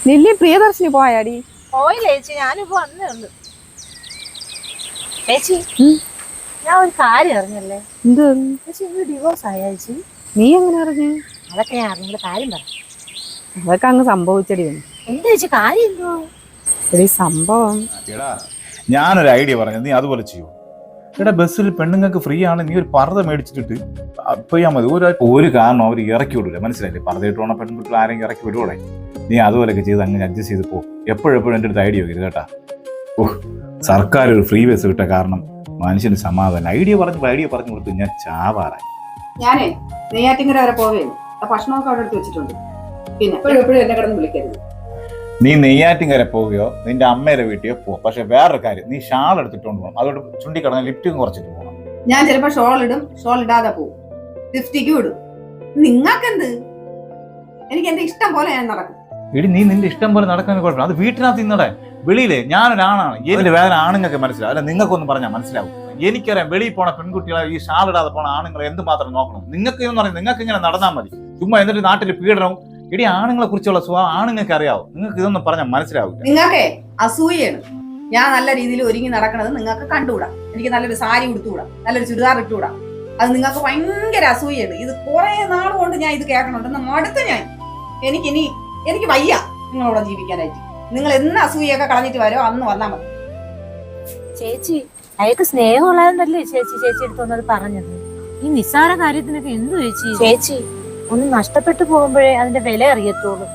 Lily Priyadarshini പോയാടി? പോയില്ല ചേച്ചി, ഞാനിപ്പോ വന്നേ ഉള്ളു. ചേച്ചി ഞാൻ ഒരു കാര്യം അറിഞ്ഞല്ലേ. എന്ത്? ചേച്ചി ഇന്ന് ഡിവോഴ്സ് ആയ ചേച്ചി? നീ എങ്ങനെ അറിഞ്ഞു? അതൊക്കെ ഞാൻ അറിഞ്ഞ കാര്യം പറ. അതൊക്കെ അങ്ങ് സംഭവിച്ചടി. എന്താ ചേച്ചി കാര്യം? എന്തോ എടി സംഭവം. ഞാനൊരു ഐഡിയ പറഞ്ഞു, നീ അതുപോലെ ചെയ്യൂ. ഇവിടെ ബസ്സിൽ പെണ്ണുങ്ങൾക്ക് ഫ്രീ ആണ്, നീ ഒരു പർദ്ദ മേടിച്ചിട്ട് ചെയ്യാൻ മതി. ഒരു കാരണം അവർ ഇറക്കി വിടൂല, മനസ്സിലായില്ലേ? പർദ്ദ ഇട്ട് പോണ പെൺകുട്ടികൾ ആരെങ്കിലും ഇറക്കി വിടൂടെ? നീ അതുപോലെയൊക്കെ ചെയ്ത് അങ്ങനെ അഡ്ജസ്റ്റ് ചെയ്ത് പോ. എപ്പോഴെപ്പോഴും എൻ്റെ അടുത്ത് ഐഡിയ വയ്ക്കരുത് കേട്ടാ. സർക്കാർ ഒരു ഫ്രീ ബസ് കിട്ട കാരണം മനുഷ്യന് സമാധാനം. ഐഡിയ പറഞ്ഞു കൊടുത്തു ഞാൻ ചാവാറായി. ഞാനേ നെയ്യാറ്റിങ്കര വരെ പോവുകയാണ്. ഭക്ഷണമൊക്കെ അവിടെ എടുത്ത് വെച്ചിട്ടുണ്ട്. പിന്നെ എപ്പോഴും എന്നെ കിടന്ന് വിളിക്കരുത്. നീ നെയ്യാറ്റിങ്കര പോവുകയോ നിന്റെ അമ്മയുടെ വീട്ടിലോ പോ. പക്ഷെ വേറൊരു കാര്യം, നീ ഷാൾ എടുത്തിട്ടുണ്ട് പോകണം. അതുകൊണ്ട് ചുണ്ടിക്കടന്ന് ലിഫ്റ്റും കുറച്ചിട്ട് പോകണം. ഞാൻ ചിലപ്പോ ഷോൾ ഇടും, ഷോൾ ഇടാതെ പോവും, ലിപ്സ്റ്റിക്കും ഇടും. നിങ്ങൾക്കെന്ത്? എനിക്ക് എന്റെ ഇഷ്ടം പോലെ ഞാൻ നടക്കും. ഇടി നീ നിന്റെ ഇഷ്ടം പോലെ നടക്കാൻ കുഴപ്പമില്ല. അത് വീട്ടിനകത്ത് ഇന്നടെ വെളിയിലെ ഞാനൊരാണാണ്. ഇതിന്റെ വേദന ആണുങ്ങൾക്ക് മനസ്സിലാവും, അല്ല നിങ്ങൾക്കൊന്നും പറഞ്ഞാൽ മനസ്സിലാവും. എനിക്കറിയാം വെളിയിൽ പോണ പെൺകുട്ടികളെ ഈ ഷാൾ ഇടാതെ പോണ ആണുങ്ങൾ എന്തുമാത്രം നോക്കണം. നിങ്ങൾക്ക് എന്ന് പറയുന്നത് നിങ്ങൾക്ക് ഇങ്ങനെ നടന്നാൽ മതി. ചുമ്മാ എന്നിട്ട് നാട്ടിൽ പീഡനവും. ഇടി ആണുങ്ങളെ കുറിച്ചുള്ള സ്വഭാവം ആണുങ്ങൾക്ക് അറിയാവും. നിങ്ങൾക്ക് ഇതൊന്നും പറഞ്ഞാൽ മനസ്സിലാവില്ല. നിങ്ങൾക്ക് അസൂയാണ്. ഞാൻ നല്ല രീതിയിൽ ഒരുങ്ങി നടക്കണത് നിങ്ങൾക്ക് കണ്ടുകൂടാ. എനിക്ക് നല്ലൊരു സാരി ഉടുത്തുകൂടാ, നല്ലൊരു ചുരിദാർ ഇട്ടുകൂടാ. അത് നിങ്ങൾക്ക് ഭയങ്കര അസൂയാണ്. ഇത് കുറെ നാൾ കൊണ്ട് ഞാൻ ഇത് കേൾക്കണുണ്ടെന്ന് മടുത്ത് ഞാൻ. എനിക്ക് വയ്യ നിങ്ങളോട് ജീവിക്കാനായിട്ട്. നിങ്ങൾ എന്ന് അസൂയൊക്കെ കളഞ്ഞിട്ട് വരോ അന്ന് വന്നാൽ മതി. ചേച്ചി അയാൾക്ക് സ്നേഹമുള്ളതെന്നല്ലേ ചേച്ചി എടുത്തോന്നത് പറഞ്ഞത്? ഈ നിസ്സാര കാര്യത്തിനൊക്കെ എന്തു ചേച്ചി? ചേച്ചി ഒന്ന് നഷ്ടപ്പെട്ടു പോകുമ്പോഴേ അതിന്റെ വില അറിയത്തുള്ളൂ.